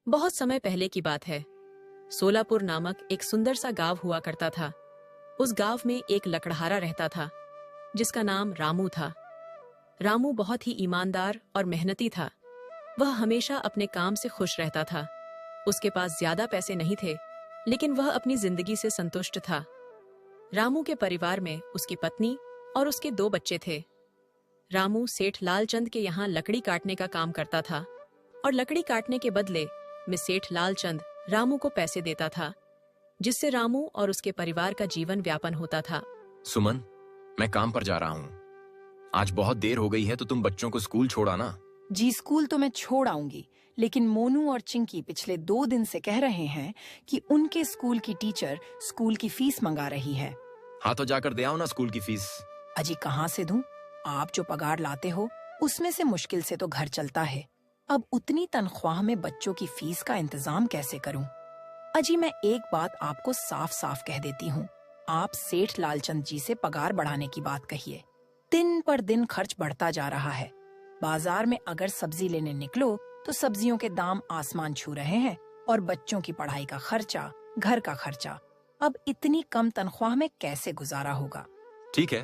बहुत समय पहले की बात है। सोलापुर नामक एक सुंदर सा गांव हुआ करता था। उस गांव में एक लकड़हारा रहता था जिसका नाम रामू था। रामू बहुत ही ईमानदार और मेहनती था। वह हमेशा अपने काम से खुश रहता था। उसके पास ज्यादा पैसे नहीं थे, लेकिन वह अपनी जिंदगी से संतुष्ट था। रामू के परिवार में उसकी पत्नी और उसके 2 बच्चे थे। रामू सेठ लालचंद के यहाँ लकड़ी काटने का काम करता था और लकड़ी काटने के बदले में सेठ लालचंद रामू को पैसे देता था, जिससे रामू और उसके परिवार का जीवन व्यापन होता था। सुमन, मैं काम पर जा रहा हूँ। आज बहुत देर हो गई है, तो तुम बच्चों को स्कूल छोड़ आना। जी स्कूल तो मैं छोड़ आऊंगी, लेकिन मोनू और चिंकी पिछले 2 दिन से कह रहे हैं कि उनके स्कूल की टीचर स्कूल की फीस मंगा रही है। हाँ, तो जाकर दे आओ ना स्कूल की फीस। अजी कहाँ से दूं? आप जो पगार लाते हो उसमें से मुश्किल से तो घर चलता है। अब उतनी तनख्वाह में बच्चों की फीस का इंतजाम कैसे करूं? अजी मैं एक बात आपको साफ साफ कह देती हूँ, आप सेठ लालचंद जी से पगार बढ़ाने की बात कहिए। दिन पर दिन खर्च बढ़ता जा रहा है। बाजार में अगर सब्जी लेने निकलो तो सब्जियों के दाम आसमान छू रहे हैं और बच्चों की पढ़ाई का खर्चा, घर का खर्चा। अब इतनी कम तनख्वाह में कैसे गुजारा होगा? ठीक है,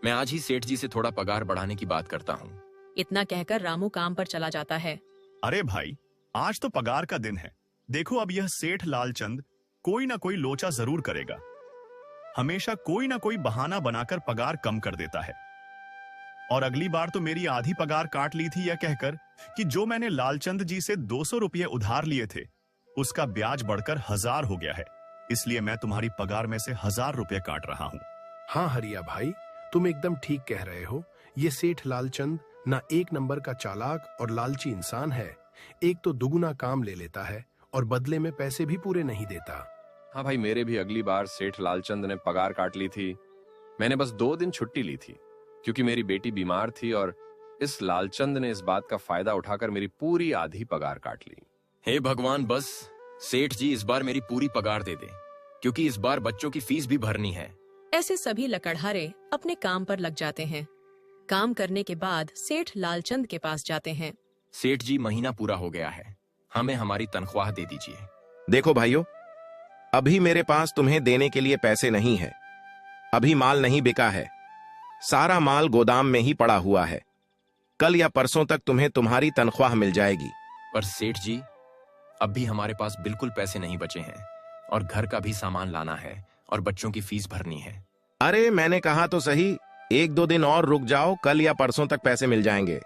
मैं आज ही सेठ जी से थोड़ा पगार बढ़ाने की बात करता हूँ। इतना कहकर रामू काम पर चला जाता है। अरे भाई, आज तो पगार का दिन है। देखो, अब यह सेठ लालचंद कोई ना कोई लोचा जरूर करेगा। हमेशा कोई ना कोई बहाना बनाकर पगार कम कर देता है। और अगली बार तो मेरी आधी पगार काट ली थी यह कहकर कि जो मैंने लालचंद जी से 200 रुपये उधार लिए थे उसका ब्याज बढ़कर 1000 हो गया है। इसलिए मैं तुम्हारी पगार में से 1000 रुपये काट रहा हूँ। हाँ हरिया भाई, तुम एकदम ठीक कह रहे हो। ये सेठ लालचंद ना एक नंबर का चालाक और लालची इंसान है। एक तो दुगुना काम ले लेता है और बदले में पैसे भी पूरे नहीं देता। हाँ भाई, मेरे भी अगली बार सेठ लालचंद ने पगार काट ली थी। मैंने बस 2 दिन छुट्टी ली थी क्योंकि मेरी बेटी बीमार थी और इस लालचंद ने इस बात का फायदा उठाकर मेरी पूरी आधी पगार काट ली। हे भगवान, बस सेठ जी इस बार मेरी पूरी पगार दे दे, क्योंकि इस बार बच्चों की फीस भी भरनी है। ऐसे सभी लकड़हारे अपने काम पर लग जाते हैं। काम करने के बाद सेठ लालचंद के पास जाते हैं। सेठ जी, महीना पूरा हो गया है, हमें हमारी तनख्वाह दे दीजिए। देखो भाइयों, अभी मेरे पास तुम्हें देने के लिए पैसे नहीं है। अभी माल नहीं बिका है, सारा माल गोदाम में ही पड़ा हुआ है। कल या परसों तक तुम्हें तुम्हारी तनख्वाह मिल जाएगी। पर सेठ जी, अब भी हमारे पास बिल्कुल पैसे नहीं बचे हैं और घर का भी सामान लाना है और बच्चों की फीस भरनी है। अरे मैंने कहा तो सही, 1-2 दिन और रुक जाओ, कल या परसों तक पैसे मिल जाएंगे।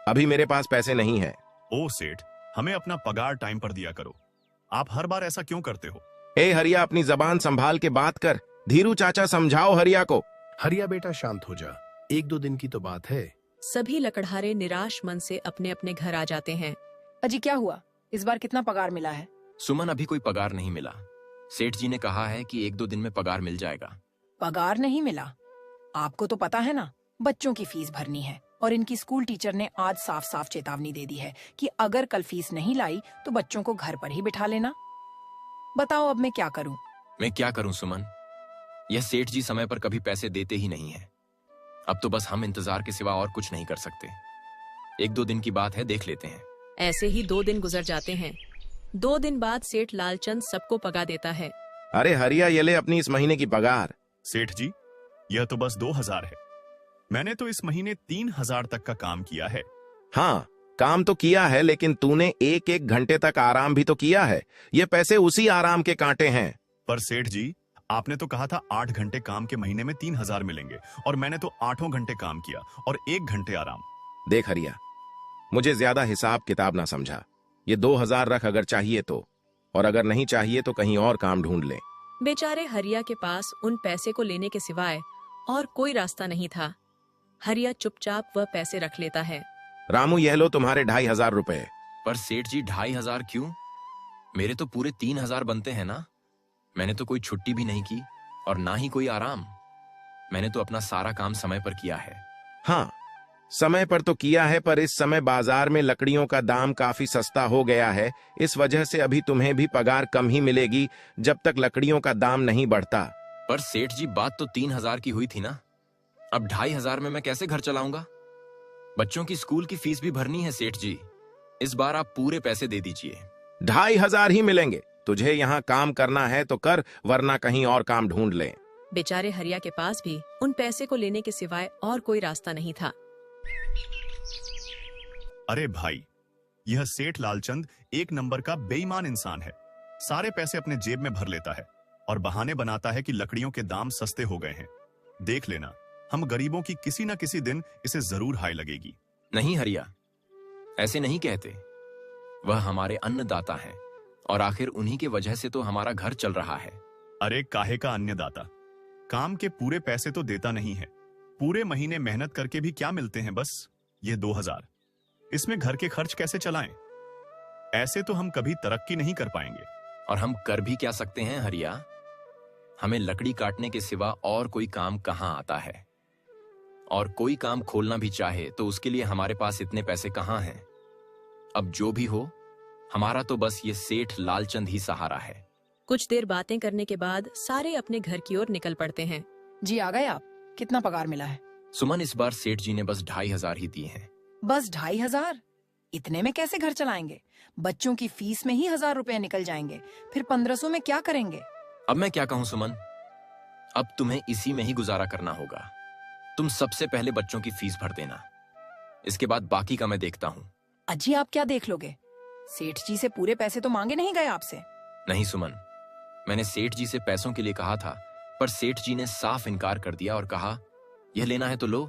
अभी मेरे पास पैसे नहीं है। ओ सेठ, हमें अपना पगार टाइम पर दिया करो। आप हर बार ऐसा क्यों करते हो? ए हरिया, अपनी जबान संभाल के बात कर। धीरू चाचा समझाओ हरिया को। हरिया बेटा शांत हो जा, 1-2 दिन की तो बात है। सभी लकड़हारे निराश मन से अपने अपने घर आ जाते हैं। अजी क्या हुआ? इस बार कितना पगार मिला है? सुमन, अभी कोई पगार नहीं मिला। सेठ जी ने कहा है कि 1-2 दिन में पगार मिल जाएगा। पगार नहीं मिला? आपको तो पता है ना, बच्चों की फीस भरनी है और इनकी स्कूल टीचर ने आज साफ साफ चेतावनी दे दी है कि अगर कल फीस नहीं लाई तो बच्चों को घर पर ही बिठा लेना। बताओ अब मैं क्या करूं? मैं क्या करूं सुमन, यह सेठ जी समय पर कभी पैसे देते ही नहीं है। अब तो बस हम इंतजार के सिवा और कुछ नहीं कर सकते। 1-2 दिन की बात है, देख लेते हैं। ऐसे ही 2 दिन गुजर जाते हैं। 2 दिन बाद सेठ लालचंद सबको पगा देता है। अरे हरिया, ये ले अपनी इस महीने की पगार। सेठ जी, यह तो बस 2000 है। मैंने तो इस महीने 3000 तक का काम किया है। हाँ, काम तो किया है, लेकिन तूने 1-1 घंटे तक आराम भी तो किया है। ये पैसे उसी आराम के कांटे हैं। पर सेठ जी, आपने तो कहा था 8 घंटे काम के महीने में 3000 मिलेंगे, और मैंने तो 8 घंटे काम किया और 1 घंटे आराम। देख हरिया, मुझे ज्यादा हिसाब किताब ना समझा। ये 2000 रख अगर चाहिए तो, और अगर नहीं चाहिए तो कहीं और काम ढूंढ ले। बेचारे हरिया के पास उन पैसे को लेने के सिवाय और कोई रास्ता नहीं था। हरिया चुपचाप वह पैसे रख लेता है। रामू, यह लो तुम्हारे 2500 रुपए। पर सेठ जी, 2500 क्यों? मेरे तो पूरे 3000 बनते हैं ना। मैंने तो कोई छुट्टी भी नहीं की और ना ही कोई आराम। मैंने तो अपना सारा काम समय पर किया है। हाँ, समय पर तो किया है, पर इस समय बाजार में लकड़ियों का दाम काफी सस्ता हो गया है। इस वजह से अभी तुम्हें भी पगार कम ही मिलेगी जब तक लकड़ियों का दाम नहीं बढ़ता। पर सेठ जी, बात तो 3000 की हुई थी ना। अब 2500 में मैं कैसे घर चलाऊंगा? बच्चों की स्कूल की फीस भी भरनी है सेठ जी। इस बार आप पूरे पैसे दे दीजिए। 2,500 ही मिलेंगे। तुझे यहाँ काम करना है तो कर, वरना कहीं और काम ढूंढ ले। बेचारे हरिया के पास भी उन पैसे को लेने के सिवाय और कोई रास्ता नहीं था। अरे भाई, यह सेठ लालचंद एक नंबर का बेईमान इंसान है। सारे पैसे अपने जेब में भर लेता है और बहाने बनाता है कि लकड़ियों के दाम सस्ते हो गए हैं। देख लेना, हम गरीबों की किसी न किसी दिन इसे जरूर हाय लगेगी। नहीं हरिया, ऐसे नहीं कहते। वह हमारे अन्नदाता हैं और आखिर उन्हीं की वजह से तो हमारा घर चल रहा है। अरे काहे का अन्नदाता, काम के पूरे पैसे तो देता नहीं है। पूरे महीने मेहनत करके भी क्या मिलते हैं, बस ये 2,000। इसमें घर के खर्च कैसे चलाएं? ऐसे तो हम कभी तरक्की नहीं कर पाएंगे। और हम कर भी क्या सकते हैं हरिया? हमें लकड़ी काटने के सिवा और कोई काम कहां आता है? और कोई काम खोलना भी चाहे तो उसके लिए हमारे पास इतने पैसे कहां हैं? अब जो भी हो, हमारा तो बस ये सेठ लालचंद ही सहारा है। कुछ देर बातें करने के बाद सारे अपने घर की ओर निकल पड़ते हैं। जी आ गए आप? कितना पगार मिला है? सुमन, इस बार सेठ जी ने बस 2,500 ही दिए हैं। बस 2,500? इतने में कैसे घर चलाएंगे? बच्चों की फीस में ही 1,000 रुपए निकल जाएंगे, फिर 1,500 में क्या करेंगे? अब मैं क्या कहूं सुमन, अब तुम्हें इसी में ही गुजारा करना होगा। तुम सबसे पहले बच्चों की फीस भर देना, इसके बाद बाकी का मैं देखता हूं। अजी आप क्या देख लोगे? सेठ जी से पूरे पैसे तो मांगे नहीं गए आपसे? नहीं सुमन, मैंने सेठ जी से पैसों के लिए कहा था, पर सेठ जी ने साफ इनकार कर दिया और कहा, यह लेना है तो लो,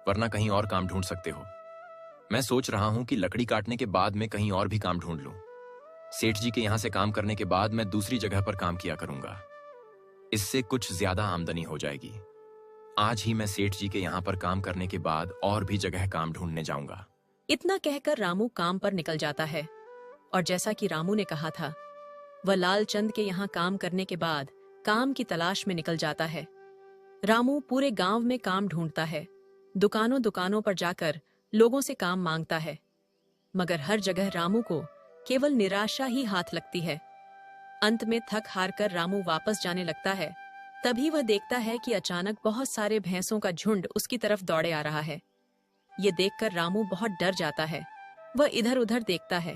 वरना कहीं और काम ढूंढ सकते हो। मैं सोच रहा हूं कि लकड़ी काटने के बाद मैं कहीं और भी काम ढूंढ लूं। सेठ जी के यहां से काम करने के बाद मैं दूसरी जगह पर काम किया करूंगा। इससे कुछ ज्यादा आमदनी हो जाएगी। आज ही मैं सेठ जी के यहां पर काम करने के बाद और भी जगह काम ढूंढने जाऊंगा। इतना कहकर रामू काम पर निकल जाता है और जैसा कि रामू ने कहा था, वह लालचंद के यहाँ काम करने के बाद काम की तलाश में निकल जाता है। रामू पूरे गांव में काम ढूंढता है, दुकानों दुकानों पर जाकर लोगों से काम मांगता है, मगर हर जगह रामू को केवल निराशा ही हाथ लगती है। अंत में थक हार कर रामू वापस जाने लगता है। तभी वह देखता है कि अचानक बहुत सारे भैंसों का झुंड उसकी तरफ दौड़े आ रहा है। ये देखकर रामू बहुत डर जाता है। वह इधर उधर देखता है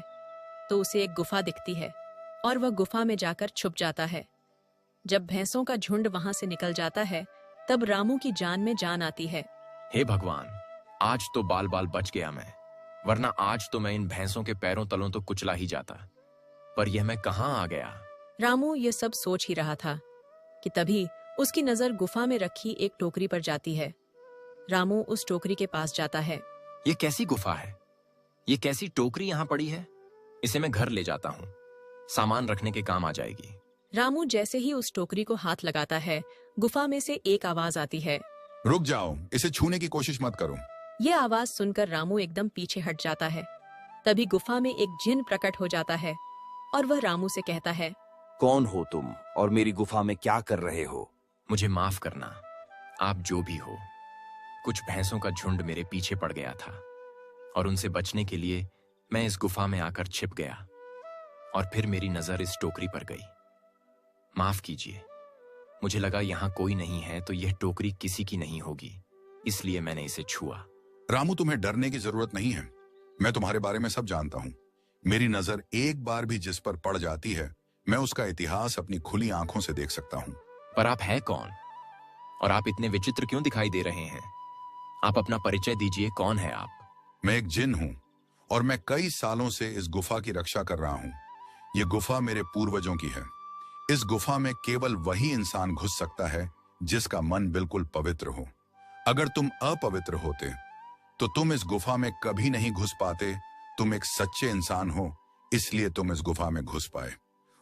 तो उसे एक गुफा दिखती है और वह गुफा में जाकर छुप जाता है। जब भैंसों का झुंड वहां से निकल जाता है, तब रामू की जान में जान आती है। हे भगवान, आज तो बाल बाल बच गया मैं, वरना आज तो मैं इन भैंसों के पैरों तलों तो कुचला ही जाता। पर यह मैं कहां आ गया? रामू ये सब सोच ही रहा था कि तभी उसकी नजर गुफा में रखी एक टोकरी पर जाती है। रामू उस टोकरी के पास जाता है। ये कैसी गुफा है? ये कैसी टोकरी यहाँ पड़ी है? इसे मैं घर ले जाता हूँ, सामान रखने के काम आ जाएगी। रामू जैसे ही उस टोकरी को हाथ लगाता है, गुफा में से एक आवाज आती है, रुक जाओ, इसे छूने की कोशिश मत करो। ये आवाज सुनकर रामू एकदम पीछे हट जाता है। तभी गुफा में एक जिन प्रकट हो जाता है और वह रामू से कहता है, कौन हो तुम और मेरी गुफा में क्या कर रहे हो? मुझे माफ करना, आप जो भी हो। कुछ भैंसों का झुंड मेरे पीछे पड़ गया था और उनसे बचने के लिए मैं इस गुफा में आकर छिप गया और फिर मेरी नजर इस टोकरी पर गई। माफ कीजिए, मुझे लगा यहाँ कोई नहीं है तो यह टोकरी किसी की नहीं होगी, इसलिए मैंने इसे छुआ। रामू, तुम्हें डरने की जरूरत नहीं है। मैं तुम्हारे बारे में सब जानता हूँ। मेरी नजर एक बार भी जिस पर पड़ जाती है, मैं उसका इतिहास अपनी खुली आंखों से देख सकता हूँ। पर आप है कौन और आप इतने विचित्र क्यों दिखाई दे रहे हैं? आप अपना परिचय दीजिए, कौन है आप? मैं एक जिन हूँ और मैं कई सालों से इस गुफा की रक्षा कर रहा हूँ। ये गुफा मेरे पूर्वजों की है। इस गुफा में केवल वही इंसान घुस सकता है जिसका मन बिल्कुल पवित्र हो। अगर तुम अपवित्र होते तो तुम इस गुफा में कभी नहीं घुस पाते। तुम एक सच्चे इंसान हो, इसलिए तुम इस गुफा में घुस पाए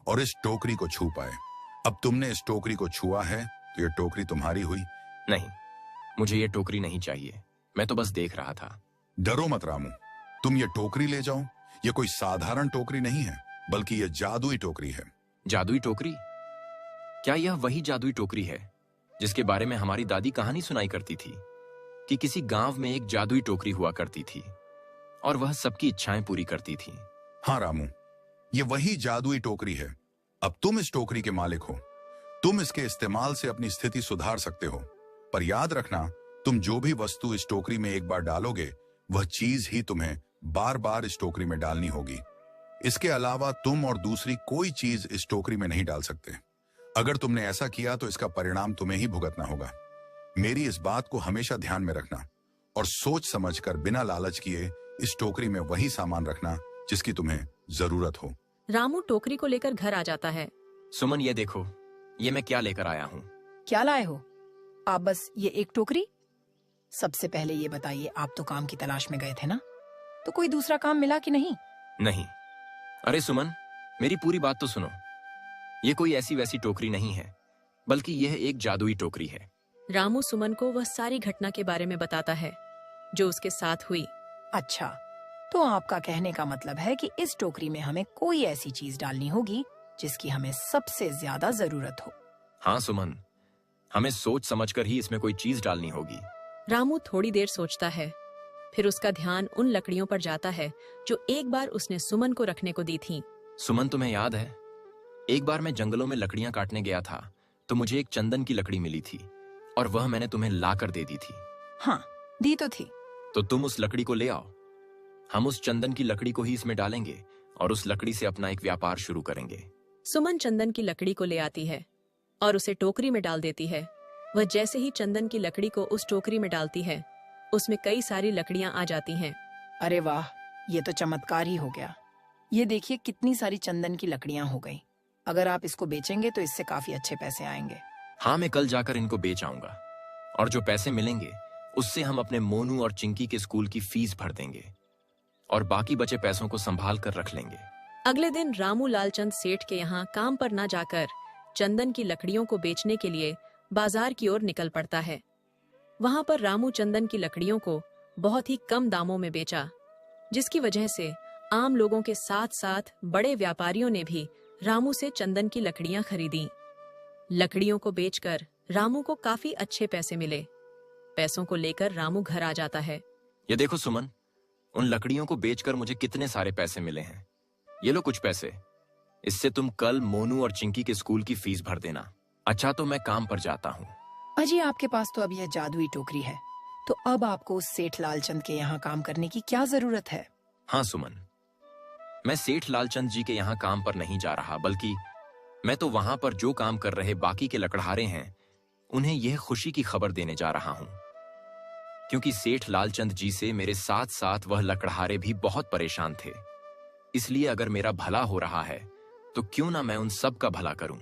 और इस टोकरी को छू पाए। अब तुमने इस टोकरी को छुआ है तो ये टोकरी तुम्हारी हुई। नहीं, मुझे ये टोकरी नहीं चाहिए, मैं तो बस देख रहा था। डरो मत रामू, तुम ये टोकरी ले जाओ। ये कोई साधारण टोकरी नहीं है, बल्कि ये जादुई टोकरी है। जादुई टोकरी? क्या यह वही जादुई टोकरी है जिसके बारे में हमारी दादी कहानी सुनाई करती थी कि किसी गांव में एक जादुई टोकरी हुआ करती थी और वह सबकी इच्छाएं पूरी करती थी? हाँ रामू, ये वही जादुई टोकरी है। अब तुम इस टोकरी के मालिक हो। तुम इसके इस्तेमाल से अपनी स्थिति सुधार सकते हो। पर याद रखना, तुम जो भी वस्तु इस टोकरी में एक बार डालोगे, वह चीज ही तुम्हें बार बार इस टोकरी में डालनी होगी। इसके अलावा तुम और दूसरी कोई चीज इस टोकरी में नहीं डाल सकते। अगर तुमने ऐसा किया तो इसका परिणाम तुम्हें ही भुगतना होगा। मेरी इस बात को हमेशा ध्यान में रखना और सोच समझकर बिना लालच किए इस टोकरी में वही सामान रखना जिसकी तुम्हें जरूरत हो। रामू टोकरी को लेकर घर आ जाता है। सुमन, ये देखो, ये मैं क्या लेकर आया हूँ। क्या लाए हो आप? बस ये एक टोकरी? सबसे पहले ये बताइए, आप तो काम की तलाश में गए थे ना, तो कोई दूसरा काम मिला कि नहीं? नहीं। अरे सुमन, मेरी पूरी बात तो सुनो। ये कोई ऐसी वैसी टोकरी नहीं है, बल्कि यह एक जादुई टोकरी है। रामू सुमन को वह सारी घटना के बारे में बताता है जो उसके साथ हुई। अच्छा, तो आपका कहने का मतलब है कि इस टोकरी में हमें कोई ऐसी चीज डालनी होगी जिसकी हमें सबसे ज्यादा जरूरत हो। हाँ सुमन, हमें सोच समझकर ही इसमें कोई चीज डालनी होगी। रामू थोड़ी देर सोचता है, फिर उसका ध्यान उन लकड़ियों पर जाता है जो एक बार उसने सुमन को रखने को दी थीं। सुमन, तुम्हें याद है, एक बार मैं जंगलों में लकड़ियां काटने गया था तो मुझे एक चंदन की लकड़ी मिली थी और वह मैंने तुम्हें लाकर दे दी थी। हाँ, दी तो थी। तो तुम उस लकड़ी को ले आओ। हम उस चंदन की लकड़ी को ही इसमें डालेंगे और उस लकड़ी से अपना एक व्यापार शुरू करेंगे। सुमन चंदन की लकड़ी को ले आती है और उसे टोकरी में डाल देती है। वह जैसे ही चंदन की लकड़ी को उस टोकरी में डालती है, उसमें कई सारी लकड़ियां आ जाती हैं। अरे वाह, ये तो चमत्कार ही हो गया। ये देखिए कितनी सारी चंदन की लकड़ियां हो गई। अगर आप इसको बेचेंगे तो इससे काफी अच्छे पैसे आएंगे। हाँ, मैं कल जाकर इनको बेच आऊंगा और जो पैसे मिलेंगे उससे हम अपने मोनू और चिंकी के स्कूल की फीस भर देंगे और बाकी बचे पैसों को संभाल कर रख लेंगे। अगले दिन रामू लालचंद सेठ के यहाँ काम पर न जाकर चंदन की लकड़ियों को बेचने के लिए बाजार की ओर निकल पड़ता है। वहाँ पर रामू चंदन की लकड़ियों को बहुत ही कम दामों में बेचा, जिसकी वजह से आम लोगों के साथ साथ बड़े व्यापारियों ने भी रामू से चंदन की लकड़ियां खरीदी। लकड़ियों को बेचकर रामू को काफी अच्छे पैसे मिले। पैसों को लेकर रामू घर आ जाता है। ये देखो सुमन, उन लकड़ियों को बेचकर मुझे कितने सारे पैसे मिले हैं। ये लो कुछ पैसे, इससे तुम कल मोनू और चिंकी के स्कूल की फीस भर देना। अच्छा, तो मैं काम पर जाता हूँ। अजी, आपके पास तो अब यह जादुई टोकरी है, तो अब आपको उस सेठ लालचंद के यहाँ काम करने की क्या जरूरत है? हाँ सुमन, मैं सेठ लालचंद जी के यहाँ काम पर नहीं जा रहा, बल्कि मैं तो वहां पर जो काम कर रहे बाकी के लकड़हारे हैं उन्हें यह खुशी की खबर देने जा रहा हूं, क्योंकि सेठ लालचंद जी से मेरे साथ साथ वह लकड़हारे भी बहुत परेशान थे। इसलिए अगर मेरा भला हो रहा है तो क्यों ना मैं उन सब का भला करूं।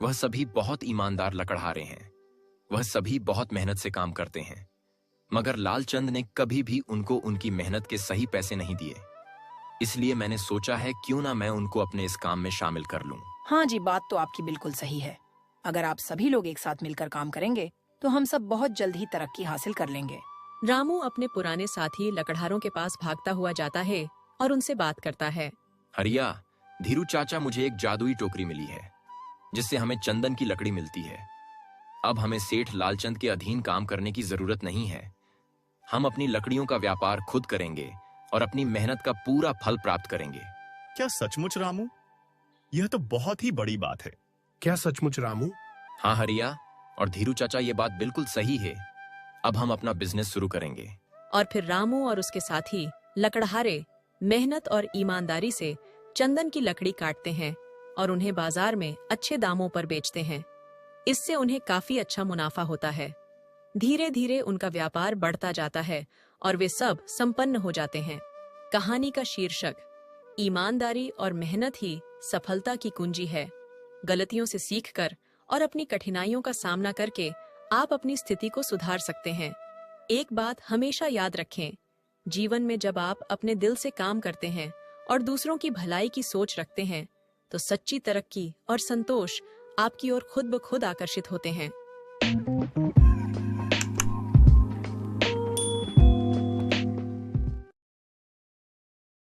वह सभी बहुत ईमानदार लकड़हारे हैं, वह सभी बहुत मेहनत से काम करते हैं, मगर लालचंद ने कभी भी उनको उनकी मेहनत के सही पैसे नहीं दिए। इसलिए मैंने सोचा है क्यों ना मैं उनको अपने इस काम में शामिल कर लूं। हाँ जी, बात तो आपकी बिल्कुल सही है। अगर आप सभी लोग एक साथ मिलकर काम करेंगे तो हम सब बहुत जल्द ही तरक्की हासिल कर लेंगे। रामू अपने पुराने साथी लकड़हारों के पास भागता हुआ जाता है और उनसे बात करता है। हरिया, धीरू चाचा, मुझे एक जादुई टोकरी मिली है जिससे हमें चंदन की लकड़ी मिलती है। अब हमें सेठ लालचंद के अधीन काम करने की जरूरत नहीं है। हम अपनी लकड़ियों का व्यापार खुद करेंगे और अपनी मेहनत का पूरा फल प्राप्त करेंगे। क्या सचमुच रामू? यह तो बहुत ही बड़ी बात है। क्या सचमुच रामू? हाँ हरिया और धीरू चाचा, ये बात बिल्कुल सही है। अब हम अपना बिजनेस शुरू करेंगे। और फिर रामू और उसके साथी लकड़हारे मेहनत और ईमानदारी से चंदन की लकड़ी काटते हैं और उन्हें बाजार में अच्छे दामों पर बेचते हैं। इससे उन्हें काफी अच्छा मुनाफा होता है। धीरे धीरे उनका व्यापार बढ़ता जाता है और वे सब संपन्न हो जाते हैं। कहानी का शीर्षक ईमानदारी और मेहनत ही सफलता की कुंजी है। गलतियों से सीखकर और अपनी कठिनाइयों का सामना करके आप अपनी स्थिति को सुधार सकते हैं। एक बात हमेशा याद रखें, जीवन में जब आप अपने दिल से काम करते हैं और दूसरों की भलाई की सोच रखते हैं तो सच्ची तरक्की और संतोष आपकी ओर खुद ब खुद आकर्षित होते हैं।